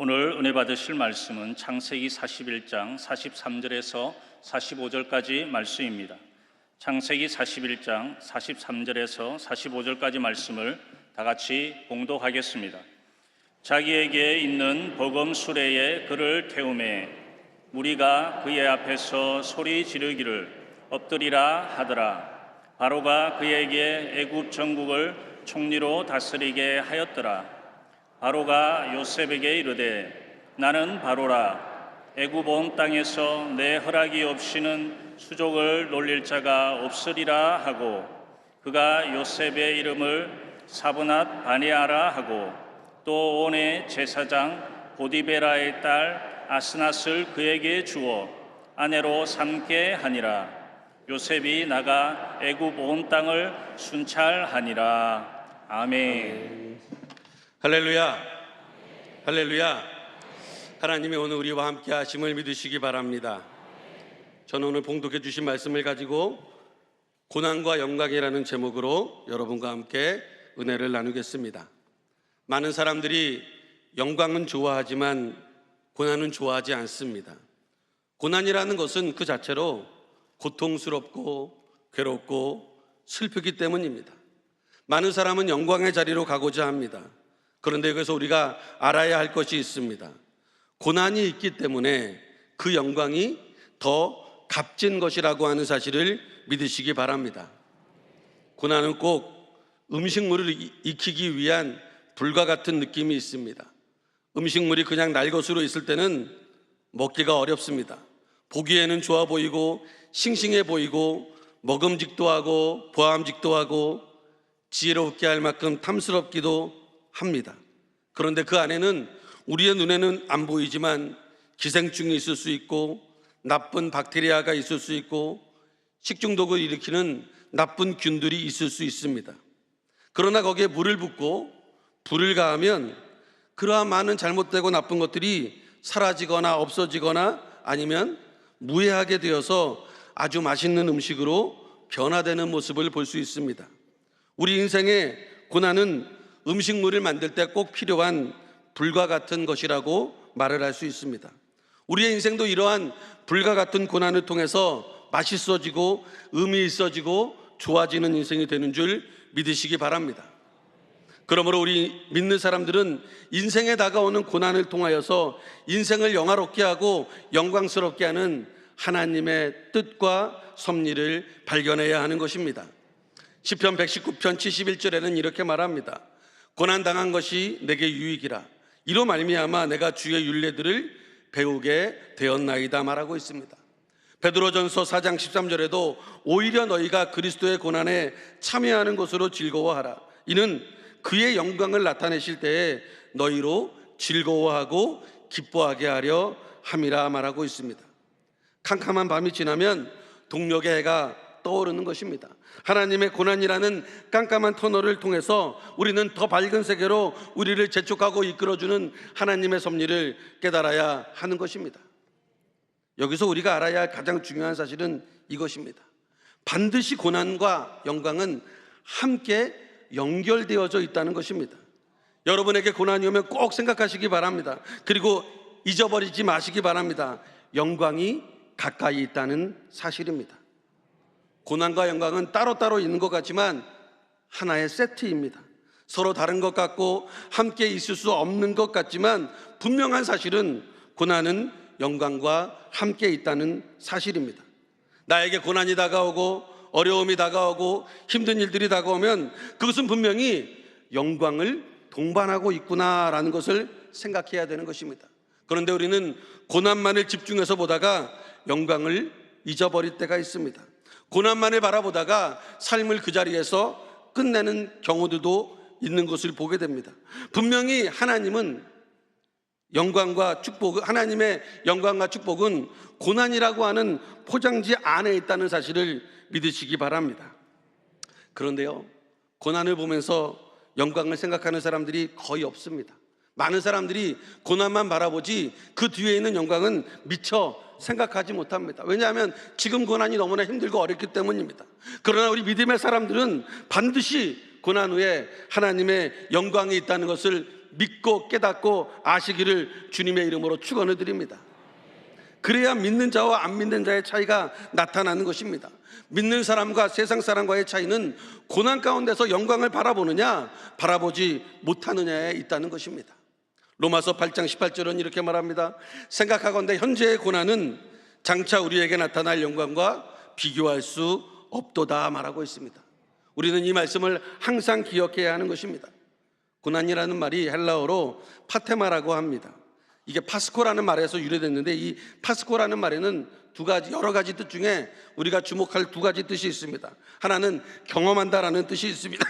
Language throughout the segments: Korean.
오늘 은혜 받으실 말씀은 창세기 41장 43절에서 45절까지 말씀입니다. 창세기 41장 43절에서 45절까지 말씀을 다 같이 봉독하겠습니다. 자기에게 있는 버금 수레에 그를 태우매 무리가 그의 앞에서 소리 지르기를 엎드리라 하더라. 바로가 그에게 애굽 전국을 총리로 다스리게 하였더라. 바로가 요셉에게 이르되 나는 바로라. 애굽 온 땅에서 내 허락이 없이는 수족을 놀릴 자가 없으리라 하고, 그가 요셉의 이름을 사브낫 바네아라 하고, 또 온의 제사장 보디베라의 딸 아스낫을 그에게 주어 아내로 삼게 하니라. 요셉이 나가 애굽 온 땅을 순찰하니라. 아멘. 할렐루야, 할렐루야. 하나님이 오늘 우리와 함께 하심을 믿으시기 바랍니다. 저는 오늘 봉독해 주신 말씀을 가지고 고난과 영광이라는 제목으로 여러분과 함께 은혜를 나누겠습니다. 많은 사람들이 영광은 좋아하지만 고난은 좋아하지 않습니다. 고난이라는 것은 그 자체로 고통스럽고 괴롭고 슬프기 때문입니다. 많은 사람은 영광의 자리로 가고자 합니다. 그런데 여기서 우리가 알아야 할 것이 있습니다. 고난이 있기 때문에 그 영광이 더 값진 것이라고 하는 사실을 믿으시기 바랍니다. 고난은 꼭 음식물을 익히기 위한 불과 같은 느낌이 있습니다. 음식물이 그냥 날 것으로 있을 때는 먹기가 어렵습니다. 보기에는 좋아 보이고 싱싱해 보이고 먹음직도 하고 보암직도 하고 지혜롭게 할 만큼 탐스럽기도 합니다. 그런데 그 안에는 우리의 눈에는 안 보이지만 기생충이 있을 수 있고 나쁜 박테리아가 있을 수 있고 식중독을 일으키는 나쁜 균들이 있을 수 있습니다. 그러나 거기에 물을 붓고 불을 가하면 그러한 많은 잘못되고 나쁜 것들이 사라지거나 없어지거나 아니면 무해하게 되어서 아주 맛있는 음식으로 변화되는 모습을 볼 수 있습니다. 우리 인생의 고난은 음식물을 만들 때 꼭 필요한 불과 같은 것이라고 말을 할 수 있습니다. 우리의 인생도 이러한 불과 같은 고난을 통해서 맛있어지고 의미 있어지고 좋아지는 인생이 되는 줄 믿으시기 바랍니다. 그러므로 우리 믿는 사람들은 인생에 다가오는 고난을 통하여서 인생을 영화롭게 하고 영광스럽게 하는 하나님의 뜻과 섭리를 발견해야 하는 것입니다. 시편 119편 71절에는 이렇게 말합니다. 고난당한 것이 내게 유익이라. 이로 말미암아 내가 주의 율례들을 배우게 되었나이다 말하고 있습니다. 베드로전서 4장 13절에도 오히려 너희가 그리스도의 고난에 참여하는 것으로 즐거워하라. 이는 그의 영광을 나타내실 때에 너희로 즐거워하고 기뻐하게 하려 함이라 말하고 있습니다. 캄캄한 밤이 지나면 동력의 해가 떠오르는 것입니다. 하나님의 고난이라는 깜깜한 터널을 통해서 우리는 더 밝은 세계로 우리를 재촉하고 이끌어주는 하나님의 섭리를 깨달아야 하는 것입니다. 여기서 우리가 알아야 할 가장 중요한 사실은 이것입니다. 반드시 고난과 영광은 함께 연결되어져 있다는 것입니다. 여러분에게 고난이 오면 꼭 생각하시기 바랍니다. 그리고 잊어버리지 마시기 바랍니다. 영광이 가까이 있다는 사실입니다. 고난과 영광은 따로따로 있는 것 같지만 하나의 세트입니다. 서로 다른 것 같고 함께 있을 수 없는 것 같지만 분명한 사실은 고난은 영광과 함께 있다는 사실입니다. 나에게 고난이 다가오고 어려움이 다가오고 힘든 일들이 다가오면 그것은 분명히 영광을 동반하고 있구나라는 것을 생각해야 되는 것입니다. 그런데 우리는 고난만을 집중해서 보다가 영광을 잊어버릴 때가 있습니다. 고난만을 바라보다가 삶을 그 자리에서 끝내는 경우들도 있는 것을 보게 됩니다. 분명히 하나님의 영광과 축복은 고난이라고 하는 포장지 안에 있다는 사실을 믿으시기 바랍니다. 그런데요, 고난을 보면서 영광을 생각하는 사람들이 거의 없습니다. 많은 사람들이 고난만 바라보지 그 뒤에 있는 영광은 미처 생각하지 못합니다. 왜냐하면 지금 고난이 너무나 힘들고 어렵기 때문입니다. 그러나 우리 믿음의 사람들은 반드시 고난 후에 하나님의 영광이 있다는 것을 믿고 깨닫고 아시기를 주님의 이름으로 축원을 드립니다. 그래야 믿는 자와 안 믿는 자의 차이가 나타나는 것입니다. 믿는 사람과 세상 사람과의 차이는 고난 가운데서 영광을 바라보느냐 바라보지 못하느냐에 있다는 것입니다. 로마서 8장 18절은 이렇게 말합니다. 생각하건대 현재의 고난은 장차 우리에게 나타날 영광과 비교할 수 없도다 말하고 있습니다. 우리는 이 말씀을 항상 기억해야 하는 것입니다. 고난이라는 말이 헬라어로 파테마라고 합니다. 이게 파스코라는 말에서 유래됐는데, 이 파스코라는 말에는 여러 가지 뜻 중에 우리가 주목할 두 가지 뜻이 있습니다. 하나는 경험한다라는 뜻이 있습니다.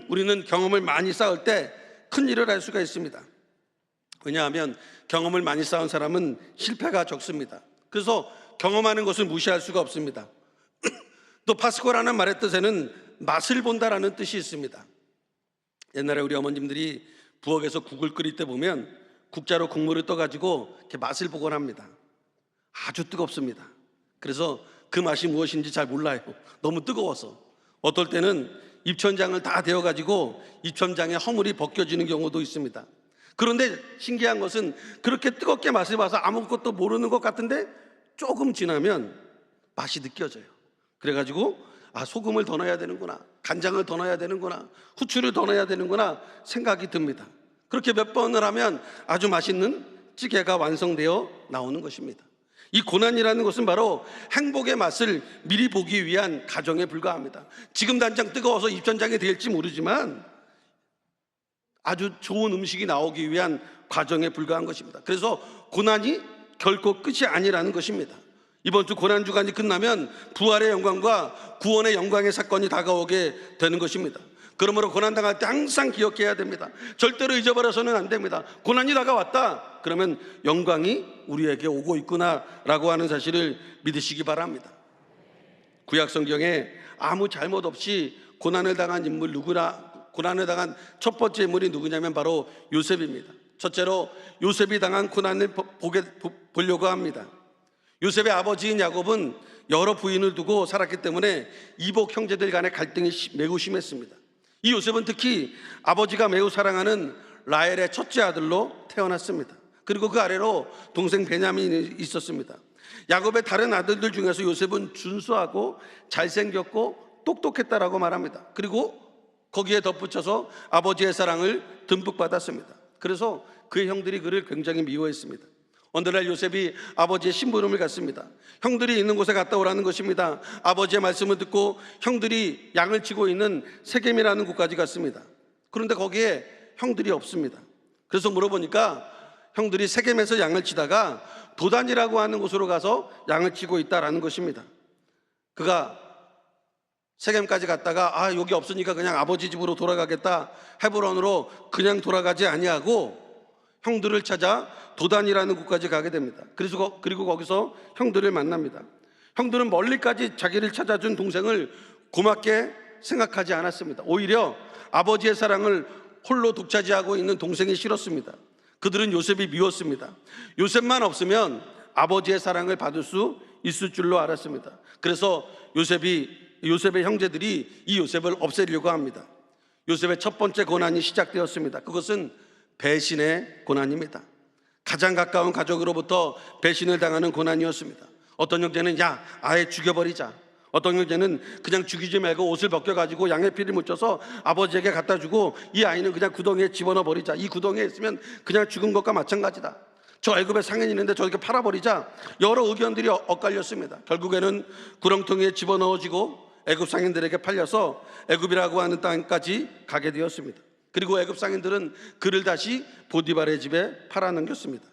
우리는 경험을 많이 쌓을 때 큰 일을 할 수가 있습니다. 왜냐하면 경험을 많이 쌓은 사람은 실패가 적습니다. 그래서 경험하는 것을 무시할 수가 없습니다. 또 파스코라는 말의 뜻에는 맛을 본다라는 뜻이 있습니다. 옛날에 우리 어머님들이 부엌에서 국을 끓일 때 보면 국자로 국물을 떠가지고 이렇게 맛을 보곤 합니다. 아주 뜨겁습니다. 그래서 그 맛이 무엇인지 잘 몰라요. 너무 뜨거워서. 어떨 때는 입천장을 다 데워가지고 입천장에 허물이 벗겨지는 경우도 있습니다. 그런데 신기한 것은 그렇게 뜨겁게 맛을 봐서 아무것도 모르는 것 같은데 조금 지나면 맛이 느껴져요. 그래가지고 소금을 더 넣어야 되는구나, 간장을 더 넣어야 되는구나, 후추를 더 넣어야 되는구나 생각이 듭니다. 그렇게 몇 번을 하면 아주 맛있는 찌개가 완성되어 나오는 것입니다. 이 고난이라는 것은 바로 행복의 맛을 미리 보기 위한 가정에 불과합니다. 지금 당장 뜨거워서 입천장이 될지 모르지만 아주 좋은 음식이 나오기 위한 과정에 불과한 것입니다. 그래서 고난이 결코 끝이 아니라는 것입니다. 이번 주 고난주간이 끝나면 부활의 영광과 구원의 영광의 사건이 다가오게 되는 것입니다. 그러므로 고난당할 때 항상 기억해야 됩니다. 절대로 잊어버려서는 안 됩니다. 고난이 다가왔다 그러면 영광이 우리에게 오고 있구나라고 하는 사실을 믿으시기 바랍니다. 구약 성경에 아무 잘못 없이 고난을 당한 인물 고난을 당한 첫 번째 인물이 누구냐면 바로 요셉입니다. 첫째로 요셉이 당한 고난을 보려고 합니다. 요셉의 아버지인 야곱은 여러 부인을 두고 살았기 때문에 이복 형제들 간의 갈등이 매우 심했습니다. 이 요셉은 특히 아버지가 매우 사랑하는 라헬의 첫째 아들로 태어났습니다. 그리고 그 아래로 동생 베냐민이 있었습니다. 야곱의 다른 아들들 중에서 요셉은 준수하고 잘생겼고 똑똑했다라고 말합니다. 그리고 거기에 덧붙여서 아버지의 사랑을 듬뿍 받았습니다. 그래서 그의 형들이 그를 굉장히 미워했습니다. 어느 날 요셉이 아버지의 심부름을 갔습니다. 형들이 있는 곳에 갔다 오라는 것입니다. 아버지의 말씀을 듣고 형들이 양을 치고 있는 세겜이라는 곳까지 갔습니다. 그런데 거기에 형들이 없습니다. 그래서 물어보니까 형들이 세겜에서 양을 치다가 도단이라고 하는 곳으로 가서 양을 치고 있다라는 것입니다. 그가 세겜까지 갔다가 여기 없으니까 그냥 아버지 집으로 돌아가겠다, 헤브론으로 그냥 돌아가지 아니하고 형들을 찾아 도단이라는 곳까지 가게 됩니다. 그리고 거기서 형들을 만납니다. 형들은 멀리까지 자기를 찾아준 동생을 고맙게 생각하지 않았습니다. 오히려 아버지의 사랑을 홀로 독차지하고 있는 동생이 싫었습니다. 그들은 요셉이 미웠습니다. 요셉만 없으면 아버지의 사랑을 받을 수 있을 줄로 알았습니다. 그래서 요셉의 형제들이 이 요셉을 없애려고 합니다. 요셉의 첫 번째 고난이 시작되었습니다. 그것은 배신의 고난입니다. 가장 가까운 가족으로부터 배신을 당하는 고난이었습니다. 어떤 형제는 아예 죽여버리자, 어떤 형제는 그냥 죽이지 말고 옷을 벗겨가지고 양의 피를 묻혀서 아버지에게 갖다 주고 이 아이는 그냥 구덩이에 집어넣어 버리자, 이 구덩이에 있으면 그냥 죽은 것과 마찬가지다, 저 애굽에 상인이 있는데 저렇게 팔아버리자, 여러 의견들이 엇갈렸습니다. 결국에는 구렁텅이에 집어넣어지고 애굽 상인들에게 팔려서 애굽이라고 하는 땅까지 가게 되었습니다. 그리고 애굽 상인들은 그를 다시 보디발의 집에 팔아넘겼습니다.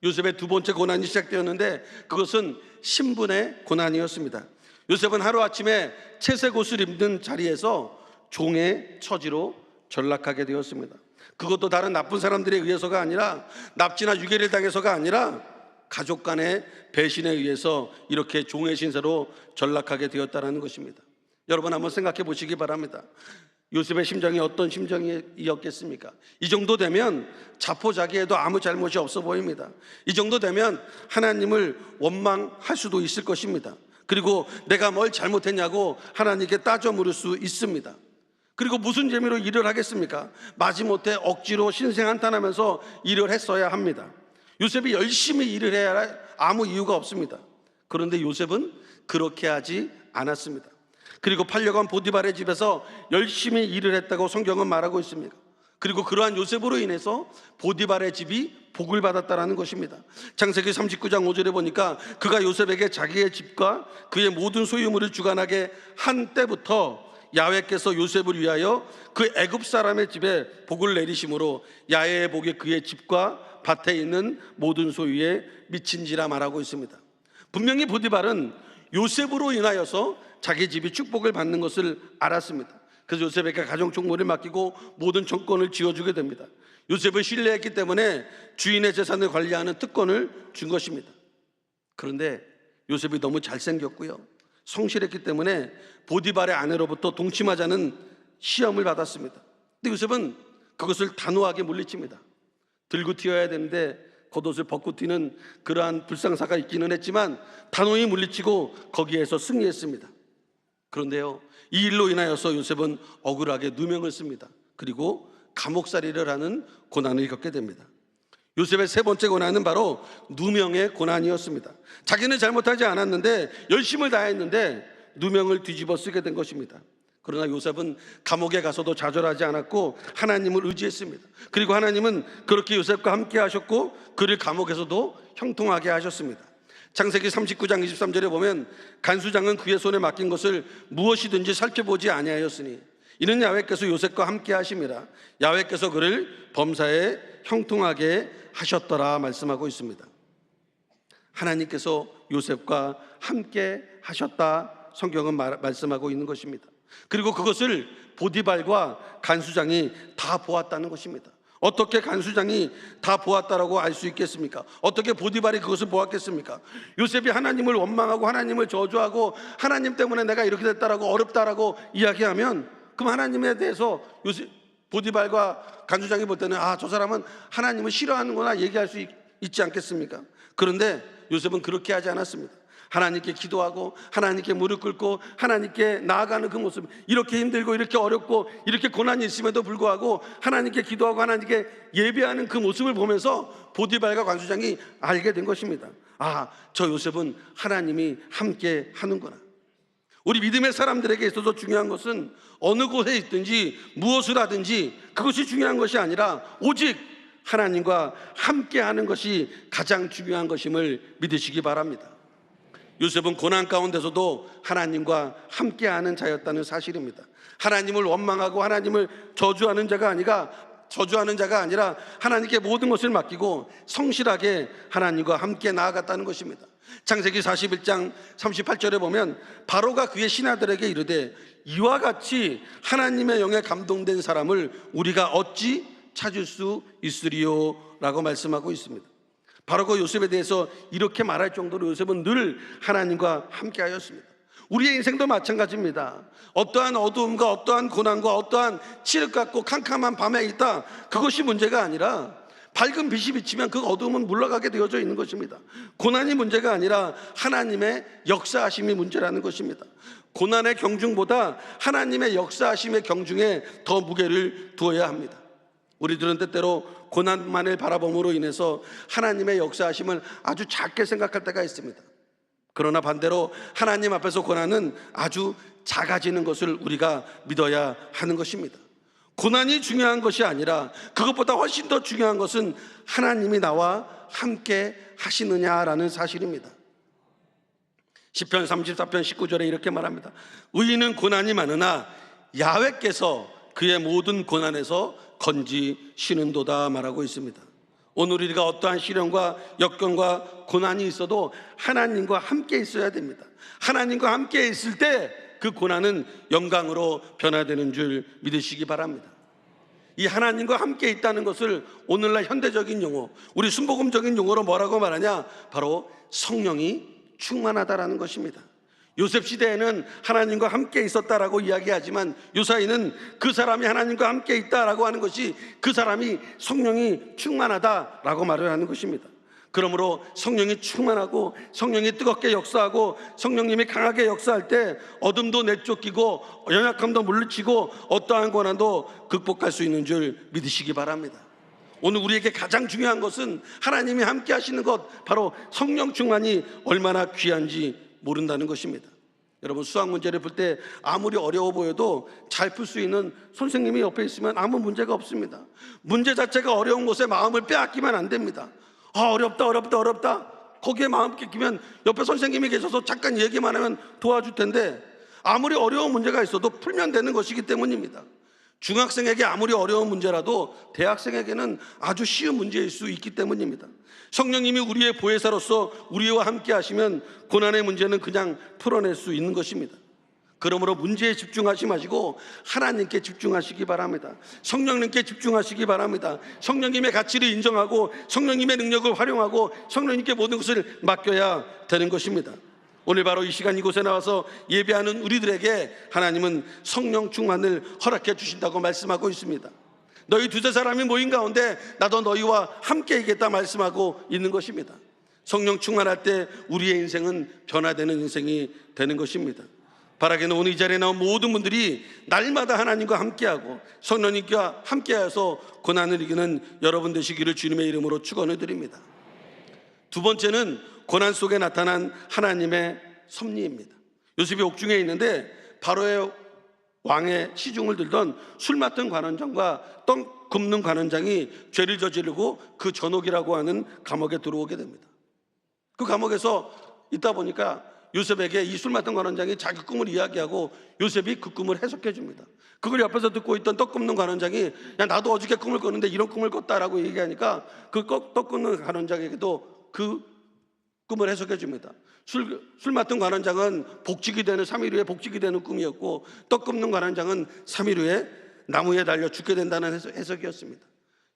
요셉의 두 번째 고난이 시작되었는데 그것은 신분의 고난이었습니다. 요셉은 하루아침에 채색 옷을 입는 자리에서 종의 처지로 전락하게 되었습니다. 그것도 다른 나쁜 사람들에 의해서가 아니라, 납치나 유괴를 당해서가 아니라 가족 간의 배신에 의해서 이렇게 종의 신세로 전락하게 되었다는 것입니다. 여러분 한번 생각해 보시기 바랍니다. 요셉의 심정이 어떤 심정이었겠습니까? 이 정도 되면 자포자기해도 아무 잘못이 없어 보입니다. 이 정도 되면 하나님을 원망할 수도 있을 것입니다. 그리고 내가 뭘 잘못했냐고 하나님께 따져 물을 수 있습니다. 그리고 무슨 재미로 일을 하겠습니까? 마지못해 억지로 신생한탄하면서 일을 했어야 합니다. 요셉이 열심히 일을 해야 할 아무 이유가 없습니다. 그런데 요셉은 그렇게 하지 않았습니다. 그리고 팔려간 보디발의 집에서 열심히 일을 했다고 성경은 말하고 있습니다. 그리고 그러한 요셉으로 인해서 보디발의 집이 복을 받았다라는 것입니다. 창세기 39장 5절에 보니까 그가 요셉에게 자기의 집과 그의 모든 소유물을 주관하게 한 때부터 야훼께서 요셉을 위하여 그 애굽 사람의 집에 복을 내리심으로 야훼의 복이 그의 집과 밭에 있는 모든 소유에 미친지라 말하고 있습니다. 분명히 보디발은 요셉으로 인하여서 자기 집이 축복을 받는 것을 알았습니다. 그래서 요셉에게 가정 총무를 맡기고 모든 정권을 쥐어주게 됩니다. 요셉을 신뢰했기 때문에 주인의 재산을 관리하는 특권을 준 것입니다. 그런데 요셉이 너무 잘생겼고요, 성실했기 때문에 보디발의 아내로부터 동침하자는 시험을 받았습니다. 근데 요셉은 그것을 단호하게 물리칩니다. 들고 튀어야 되는데 겉옷을 벗고 튀는 그러한 불상사가 있기는 했지만 단호히 물리치고 거기에서 승리했습니다. 그런데요, 이 일로 인하여서 요셉은 억울하게 누명을 씁니다. 그리고 감옥살이를 하는 고난을 겪게 됩니다. 요셉의 세 번째 고난은 바로 누명의 고난이었습니다. 자기는 잘못하지 않았는데 열심을 다했는데 누명을 뒤집어 쓰게 된 것입니다. 그러나 요셉은 감옥에 가서도 좌절하지 않았고 하나님을 의지했습니다. 그리고 하나님은 그렇게 요셉과 함께 하셨고 그를 감옥에서도 형통하게 하셨습니다. 창세기 39장 23절에 보면 간수장은 그의 손에 맡긴 것을 무엇이든지 살펴보지 아니하였으니 이는 야훼께서 요셉과 함께 하심이라 야훼께서 그를 범사에 형통하게 하셨더라 말씀하고 있습니다. 하나님께서 요셉과 함께 하셨다 성경은 말씀하고 있는 것입니다. 그리고 그것을 보디발과 간수장이 다 보았다는 것입니다. 어떻게 간수장이 다 보았다라고 알 수 있겠습니까? 어떻게 보디발이 그것을 보았겠습니까? 요셉이 하나님을 원망하고 하나님을 저주하고 하나님 때문에 내가 이렇게 됐다라고 어렵다라고 이야기하면 그럼 하나님에 대해서 보디발과 간수장이 볼 때는 저 사람은 하나님을 싫어하는구나 얘기할 수 있지 않겠습니까? 그런데 요셉은 그렇게 하지 않았습니다. 하나님께 기도하고 하나님께 무릎 꿇고 하나님께 나아가는 그 모습, 이렇게 힘들고 이렇게 어렵고 이렇게 고난이 있음에도 불구하고 하나님께 기도하고 하나님께 예배하는 그 모습을 보면서 보디발과 관수장이 알게 된 것입니다. 저 요셉은 하나님이 함께 하는구나. 우리 믿음의 사람들에게 있어서 중요한 것은 어느 곳에 있든지 무엇을 하든지 그것이 중요한 것이 아니라 오직 하나님과 함께 하는 것이 가장 중요한 것임을 믿으시기 바랍니다. 요셉은 고난 가운데서도 하나님과 함께하는 자였다는 사실입니다. 하나님을 원망하고 하나님을 저주하는 자가 아니라 하나님께 모든 것을 맡기고 성실하게 하나님과 함께 나아갔다는 것입니다. 창세기 41장 38절에 보면 바로가 그의 신하들에게 이르되 이와 같이 하나님의 영에 감동된 사람을 우리가 어찌 찾을 수 있으리요? 라고 말씀하고 있습니다. 바로가 요셉에 대해서 이렇게 말할 정도로 요셉은 늘 하나님과 함께 하였습니다. 우리의 인생도 마찬가지입니다. 어떠한 어두움과 어떠한 고난과 어떠한 칠흑 같고 캄캄한 밤에 있다, 그것이 문제가 아니라 밝은 빛이 비치면 그 어두움은 물러가게 되어져 있는 것입니다. 고난이 문제가 아니라 하나님의 역사하심이 문제라는 것입니다. 고난의 경중보다 하나님의 역사하심의 경중에 더 무게를 두어야 합니다. 우리들은 때때로 고난만을 바라봄으로 인해서 하나님의 역사하심을 아주 작게 생각할 때가 있습니다. 그러나 반대로 하나님 앞에서 고난은 아주 작아지는 것을 우리가 믿어야 하는 것입니다. 고난이 중요한 것이 아니라 그것보다 훨씬 더 중요한 것은 하나님이 나와 함께 하시느냐라는 사실입니다. 시편 34편 19절에 이렇게 말합니다. 의인은 고난이 많으나 야훼께서 그의 모든 고난에서 건지시는도다 말하고 있습니다. 오늘 우리가 어떠한 시련과 역경과 고난이 있어도 하나님과 함께 있어야 됩니다. 하나님과 함께 있을 때 그 고난은 영광으로 변화되는 줄 믿으시기 바랍니다. 이 하나님과 함께 있다는 것을 오늘날 현대적인 용어, 우리 순복음적인 용어로 뭐라고 말하냐? 바로 성령이 충만하다라는 것입니다. 요셉 시대에는 하나님과 함께 있었다라고 이야기하지만 요사이는 그 사람이 하나님과 함께 있다라고 하는 것이 그 사람이 성령이 충만하다라고 말을 하는 것입니다. 그러므로 성령이 충만하고 성령이 뜨겁게 역사하고 성령님이 강하게 역사할 때 어둠도 내쫓기고 연약함도 물리치고 어떠한 고난도 극복할 수 있는 줄 믿으시기 바랍니다. 오늘 우리에게 가장 중요한 것은 하나님이 함께 하시는 것, 바로 성령 충만이 얼마나 귀한지 모른다는 것입니다. 여러분, 수학 문제를 풀 때 아무리 어려워 보여도 잘 풀 수 있는 선생님이 옆에 있으면 아무 문제가 없습니다. 문제 자체가 어려운 곳에 마음을 빼앗기면 안 됩니다. 어렵다 거기에 마음 끼면 옆에 선생님이 계셔서 잠깐 얘기만 하면 도와줄 텐데, 아무리 어려운 문제가 있어도 풀면 되는 것이기 때문입니다. 중학생에게 아무리 어려운 문제라도 대학생에게는 아주 쉬운 문제일 수 있기 때문입니다. 성령님이 우리의 보혜사로서 우리와 함께 하시면 고난의 문제는 그냥 풀어낼 수 있는 것입니다. 그러므로 문제에 집중하지 마시고 하나님께 집중하시기 바랍니다. 성령님께 집중하시기 바랍니다. 성령님의 가치를 인정하고 성령님의 능력을 활용하고 성령님께 모든 것을 맡겨야 되는 것입니다. 오늘 바로 이 시간 이곳에 나와서 예배하는 우리들에게 하나님은 성령 충만을 허락해 주신다고 말씀하고 있습니다. 너희 두세 사람이 모인 가운데 나도 너희와 함께 있겠다 말씀하고 있는 것입니다. 성령 충만할 때 우리의 인생은 변화되는 인생이 되는 것입니다. 바라기는 오늘 이 자리에 나온 모든 분들이 날마다 하나님과 함께하고 성령님과 함께하여서 고난을 이기는 여러분 되시기를 주님의 이름으로 축원을 드립니다. 두 번째는 고난 속에 나타난 하나님의 섭리입니다. 요셉이 옥중에 있는데 바로의 왕의 시중을 들던 술 맡은 관원장과 떡 굽는 관원장이 죄를 저지르고 그 전옥이라고 하는 감옥에 들어오게 됩니다. 그 감옥에서 있다 보니까 요셉에게 이 술 맡은 관원장이 자기 꿈을 이야기하고 요셉이 그 꿈을 해석해 줍니다. 그걸 옆에서 듣고 있던 떡 굽는 관원장이 야, 나도 어저께 꿈을 꿨는데 이런 꿈을 꿨다라고 얘기하니까 그 떡 굽는 관원장에게도 그 꿈을 해석해 줍니다. 술 맡은 관원장은 복직이 되는 3일 후에 복직이 되는 꿈이었고, 떡 굽는 관원장은 3일 후에 나무에 달려 죽게 된다는 해석이었습니다.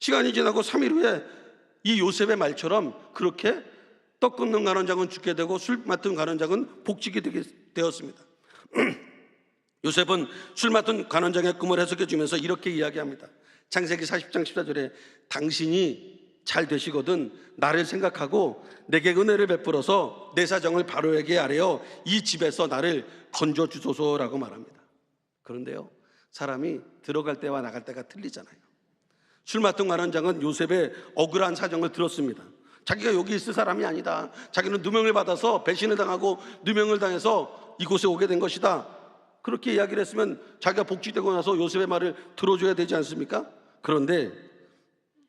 시간이 지나고 3일 후에 이 요셉의 말처럼 그렇게 떡 굽는 관원장은 죽게 되고 술 맡은 관원장은 복직이 되었습니다. 요셉은 술 맡은 관원장의 꿈을 해석해 주면서 이렇게 이야기합니다. 창세기 40장 14절에 당신이 잘 되시거든 나를 생각하고 내게 은혜를 베풀어서 내 사정을 바로에게 아뢰어 이 집에서 나를 건져 주소서라고 말합니다. 그런데요, 사람이 들어갈 때와 나갈 때가 틀리잖아요. 술 맡은 관원장은 요셉의 억울한 사정을 들었습니다. 자기가 여기 있을 사람이 아니다. 자기는 누명을 받아서 배신을 당하고 누명을 당해서 이곳에 오게 된 것이다. 그렇게 이야기를 했으면 자기가 복직되고 나서 요셉의 말을 들어줘야 되지 않습니까? 그런데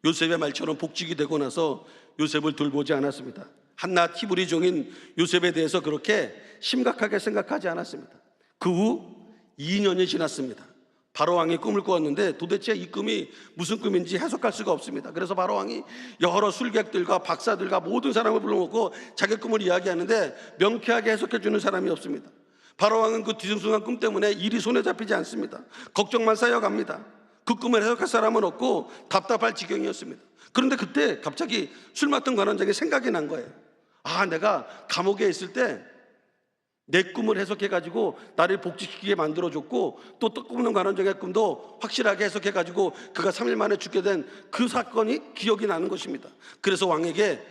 요셉의 말처럼 복직이 되고 나서 요셉을 돌보지 않았습니다. 한낱 히브리 종인 요셉에 대해서 그렇게 심각하게 생각하지 않았습니다. 그 후 2년이 지났습니다. 바로왕이 꿈을 꾸었는데 도대체 이 꿈이 무슨 꿈인지 해석할 수가 없습니다. 그래서 바로왕이 여러 술객들과 박사들과 모든 사람을 불러놓고 자기 꿈을 이야기하는데 명쾌하게 해석해 주는 사람이 없습니다. 바로왕은 그 뒤숭숭한 꿈 때문에 일이 손에 잡히지 않습니다. 걱정만 쌓여갑니다. 그 꿈을 해석할 사람은 없고 답답할 지경이었습니다. 그런데 그때 갑자기 술 맡은 관원장이 생각이 난 거예요. 아, 내가 감옥에 있을 때 내 꿈을 해석해가지고 나를 복직시키게 만들어줬고 또 떡 굽는 관원장의 꿈도 확실하게 해석해가지고 그가 3일 만에 죽게 된 그 사건이 기억이 나는 것입니다. 그래서 왕에게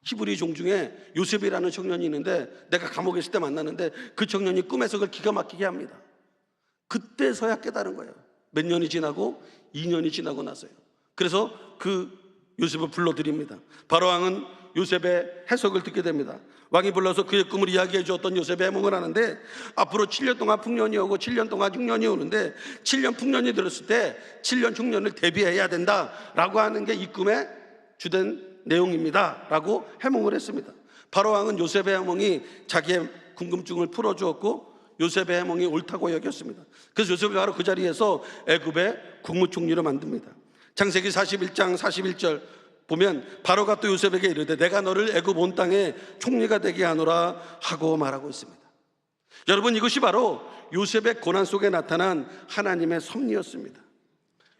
히브리 종 중에 요셉이라는 청년이 있는데 내가 감옥에 있을 때 만났는데 그 청년이 꿈 해석을 기가 막히게 합니다. 그때서야 깨달은 거예요. 몇 년이 지나고 2년이 지나고 나서요. 그래서 그 요셉을 불러드립니다. 바로왕은 요셉의 해석을 듣게 됩니다. 왕이 불러서 그의 꿈을 이야기해 주었던 요셉의 해몽을 하는데 앞으로 7년 동안 풍년이 오고 7년 동안 흉년이 오는데 7년 풍년이 들었을 때 7년 흉년을 대비해야 된다라고 하는 게 이 꿈의 주된 내용입니다 라고 해몽을 했습니다. 바로왕은 요셉의 해몽이 자기의 궁금증을 풀어주었고 요셉의 해몽이 옳다고 여겼습니다. 그래서 요셉을 바로 그 자리에서 애굽의 국무총리로 만듭니다. 창세기 41장 41절 보면 바로가 또 요셉에게 이르되 내가 너를 애굽 온 땅에 총리가 되게 하노라 하고 말하고 있습니다. 여러분, 이것이 바로 요셉의 고난 속에 나타난 하나님의 섭리였습니다.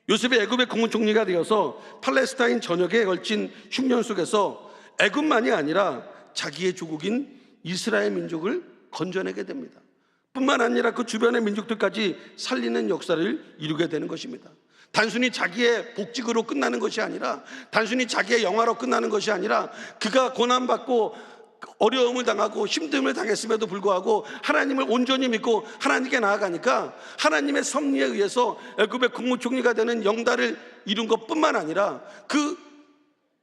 요셉이 애굽의 국무총리가 되어서 팔레스타인 전역에 걸친 흉년 속에서 애굽만이 아니라 자기의 조국인 이스라엘 민족을 건져내게 됩니다. 뿐만 아니라 그 주변의 민족들까지 살리는 역사를 이루게 되는 것입니다. 단순히 자기의 복직으로 끝나는 것이 아니라, 단순히 자기의 영화로 끝나는 것이 아니라, 그가 고난받고 어려움을 당하고 힘듦을 당했음에도 불구하고 하나님을 온전히 믿고 하나님께 나아가니까 하나님의 섭리에 의해서 애굽의 국무총리가 되는 영달을 이룬 것뿐만 아니라, 그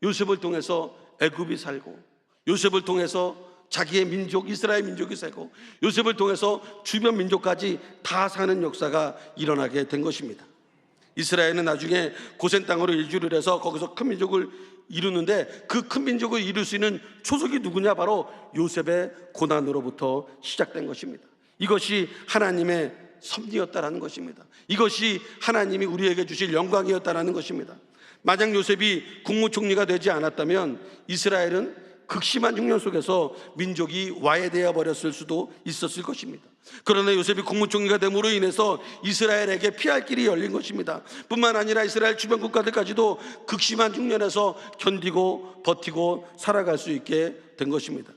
요셉을 통해서 애굽이 살고, 요셉을 통해서 자기의 민족 이스라엘 민족이 살고, 요셉을 통해서 주변 민족까지 다 사는 역사가 일어나게 된 것입니다. 이스라엘은 나중에 고센 땅으로 이주를 해서 거기서 큰 민족을 이루는데, 그 큰 민족을 이룰 수 있는 초석이 누구냐? 바로 요셉의 고난으로부터 시작된 것입니다. 이것이 하나님의 섭리였다라는 것입니다. 이것이 하나님이 우리에게 주실 영광이었다라는 것입니다. 만약 요셉이 국무총리가 되지 않았다면 이스라엘은 극심한 흉년 속에서 민족이 와해되어 버렸을 수도 있었을 것입니다. 그러나 요셉이 국무총리가 됨으로 인해서 이스라엘에게 피할 길이 열린 것입니다. 뿐만 아니라 이스라엘 주변 국가들까지도 극심한 흉년에서 견디고 버티고 살아갈 수 있게 된 것입니다.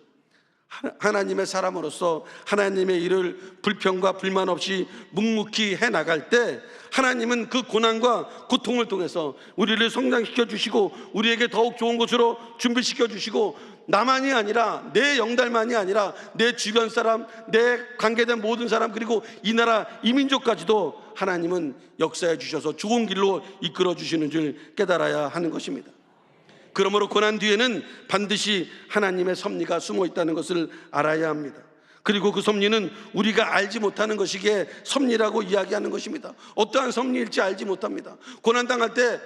하나님의 사람으로서 하나님의 일을 불평과 불만 없이 묵묵히 해나갈 때, 하나님은 그 고난과 고통을 통해서 우리를 성장시켜 주시고 우리에게 더욱 좋은 곳으로 준비시켜 주시고, 나만이 아니라, 내 영달만이 아니라 내 주변 사람, 내 관계된 모든 사람, 그리고 이 나라 이민족까지도 하나님은 역사해 주셔서 좋은 길로 이끌어 주시는 줄 깨달아야 하는 것입니다. 그러므로 고난 뒤에는 반드시 하나님의 섭리가 숨어 있다는 것을 알아야 합니다. 그리고 그 섭리는 우리가 알지 못하는 것이기에 섭리라고 이야기하는 것입니다. 어떠한 섭리일지 알지 못합니다. 고난당할 때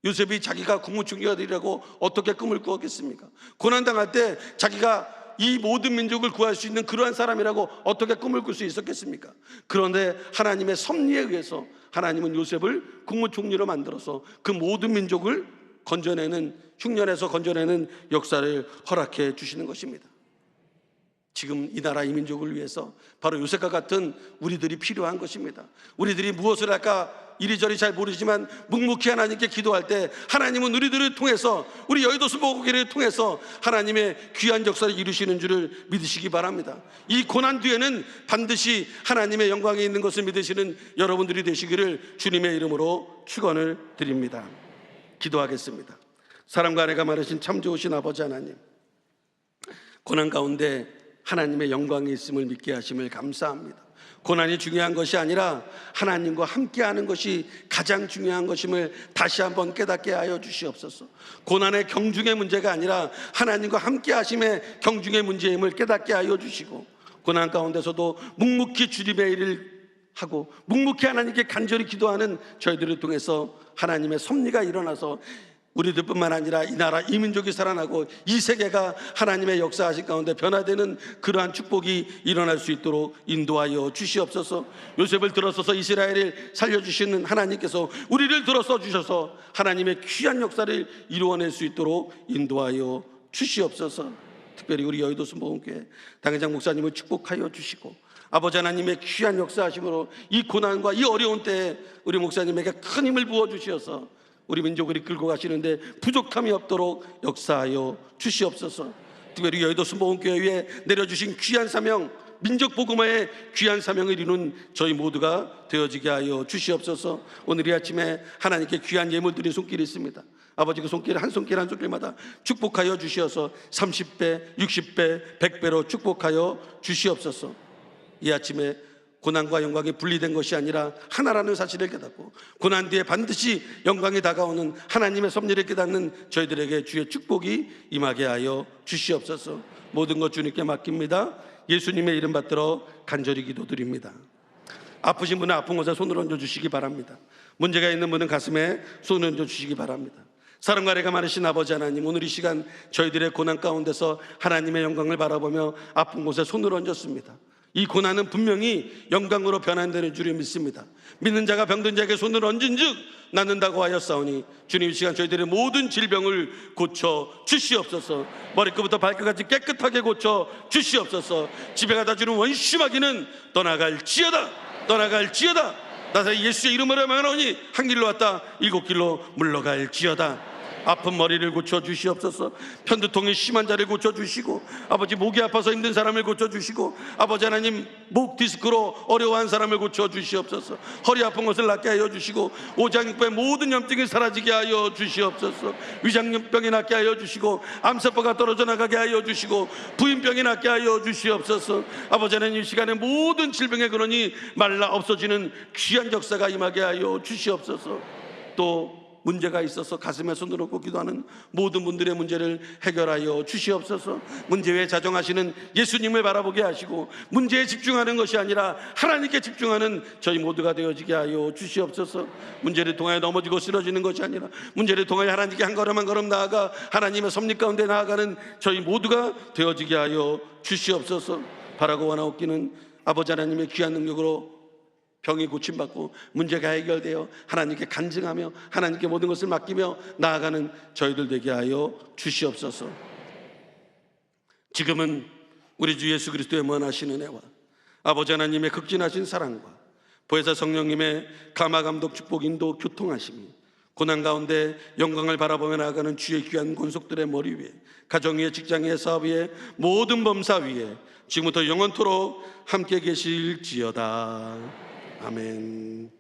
요셉이 자기가 국무총리가 되리라고 어떻게 꿈을 꾸었겠습니까? 고난당할 때 자기가 이 모든 민족을 구할 수 있는 그러한 사람이라고 어떻게 꿈을 꿀 수 있었겠습니까? 그런데 하나님의 섭리에 의해서 하나님은 요셉을 국무총리로 만들어서 그 모든 민족을 건져내는, 흉년에서 건져내는 역사를 허락해 주시는 것입니다. 지금 이 나라 이 민족을 위해서 바로 요셉과 같은 우리들이 필요한 것입니다. 우리들이 무엇을 할까 이리저리 잘 모르지만 묵묵히 하나님께 기도할 때 하나님은 우리들을 통해서, 우리 여의도 수목교회를 통해서 하나님의 귀한 역사를 이루시는 줄을 믿으시기 바랍니다. 이 고난 뒤에는 반드시 하나님의 영광이 있는 것을 믿으시는 여러분들이 되시기를 주님의 이름으로 축원을 드립니다. 기도하겠습니다. 사랑과 은혜가 많으신 참 좋으신 아버지 하나님, 고난 가운데 하나님의 영광이 있음을 믿게 하심을 감사합니다. 고난이 중요한 것이 아니라 하나님과 함께하는 것이 가장 중요한 것임을 다시 한번 깨닫게 하여 주시옵소서. 고난의 경중의 문제가 아니라 하나님과 함께하심의 경중의 문제임을 깨닫게 하여 주시고, 고난 가운데서도 묵묵히 주님의 일을 하고 묵묵히 하나님께 간절히 기도하는 저희들을 통해서 하나님의 섭리가 일어나서 우리들뿐만 아니라 이 나라 이 민족이 살아나고 이 세계가 하나님의 역사하신 가운데 변화되는 그러한 축복이 일어날 수 있도록 인도하여 주시옵소서. 요셉을 들어서서 이스라엘을 살려주시는 하나님께서 우리를 들어서 주셔서 하나님의 귀한 역사를 이루어낼 수 있도록 인도하여 주시옵소서. 특별히 우리 여의도 순복음교회 당회장 목사님을 축복하여 주시고, 아버지 하나님의 귀한 역사하심으로 이 고난과 이 어려운 때에 우리 목사님에게 큰 힘을 부어주시어서 우리 민족을 이끌고 가시는데 부족함이 없도록 역사하여 주시옵소서. 특별히 여의도 순복음교회에 내려주신 귀한 사명, 민족 복음화의 귀한 사명을 이루는 저희 모두가 되어지게 하여 주시옵소서. 오늘 이 아침에 하나님께 귀한 예물 드린 손길이 있습니다. 아버지, 그 손길 한 손길 한 손길마다 축복하여 주시어서 30배, 60배, 100배로 축복하여 주시옵소서. 이 아침에 고난과 영광이 분리된 것이 아니라 하나라는 사실을 깨닫고, 고난 뒤에 반드시 영광이 다가오는 하나님의 섭리를 깨닫는 저희들에게 주의 축복이 임하게 하여 주시옵소서. 모든 것 주님께 맡깁니다. 예수님의 이름 받들어 간절히 기도드립니다. 아프신 분은 아픈 곳에 손을 얹어 주시기 바랍니다. 문제가 있는 분은 가슴에 손을 얹어 주시기 바랍니다. 사랑과 은혜가 많으신 아버지 하나님, 오늘 이 시간 저희들의 고난 가운데서 하나님의 영광을 바라보며 아픈 곳에 손을 얹었습니다. 이 고난은 분명히 영광으로 변환되는 줄을 믿습니다. 믿는 자가 병든 자에게 손을 얹은 즉 낫는다고 하였사오니, 주님 이 시간 저희들의 모든 질병을 고쳐 주시옵소서. 머리끝부터 발끝까지 깨끗하게 고쳐 주시옵소서. 집에 가다 주는 원심하기는 떠나갈지어다, 떠나갈지어다. 나사 예수의 이름으로 명하노니 한 길로 왔다 일곱 길로 물러갈지어다. 아픈 머리를 고쳐 주시옵소서. 편두통이 심한 자를 고쳐 주시고, 아버지 목이 아파서 힘든 사람을 고쳐 주시고, 아버지 하나님 목 디스크로 어려워한 사람을 고쳐 주시옵소서. 허리 아픈 것을 낫게 하여 주시고, 오장육부의 모든 염증이 사라지게 하여 주시옵소서. 위장병이 낫게 하여 주시고, 암세포가 떨어져 나가게 하여 주시고, 부인병이 낫게 하여 주시옵소서. 아버지 하나님, 이 시간에 모든 질병의 근원이 말라 없어지는 귀한 역사가 임하게 하여 주시옵소서. 또 문제가 있어서 가슴에 손을 얹고 기도하는 모든 분들의 문제를 해결하여 주시옵소서. 문제 외에 자정하시는 예수님을 바라보게 하시고, 문제에 집중하는 것이 아니라 하나님께 집중하는 저희 모두가 되어지게 하여 주시옵소서. 문제를 통하여 넘어지고 쓰러지는 것이 아니라 문제를 통하여 하나님께 한 걸음 한 걸음 나아가 하나님의 섭리 가운데 나아가는 저희 모두가 되어지게 하여 주시옵소서. 바라고 원하옵기는 아버지 하나님의 귀한 능력으로 병이 고침받고 문제가 해결되어 하나님께 간증하며 하나님께 모든 것을 맡기며 나아가는 저희들 되게 하여 주시옵소서. 지금은 우리 주 예수 그리스도의 무한하신 은혜와 아버지 하나님의 극진하신 사랑과 보혜사 성령님의 감화감독 축복 인도 교통하심이 고난 가운데 영광을 바라보며 나아가는 주의 귀한 권속들의 머리 위에, 가정 위에, 직장 위에, 사업 위에, 모든 범사 위에 지금부터 영원토록 함께 계실지어다. 아멘.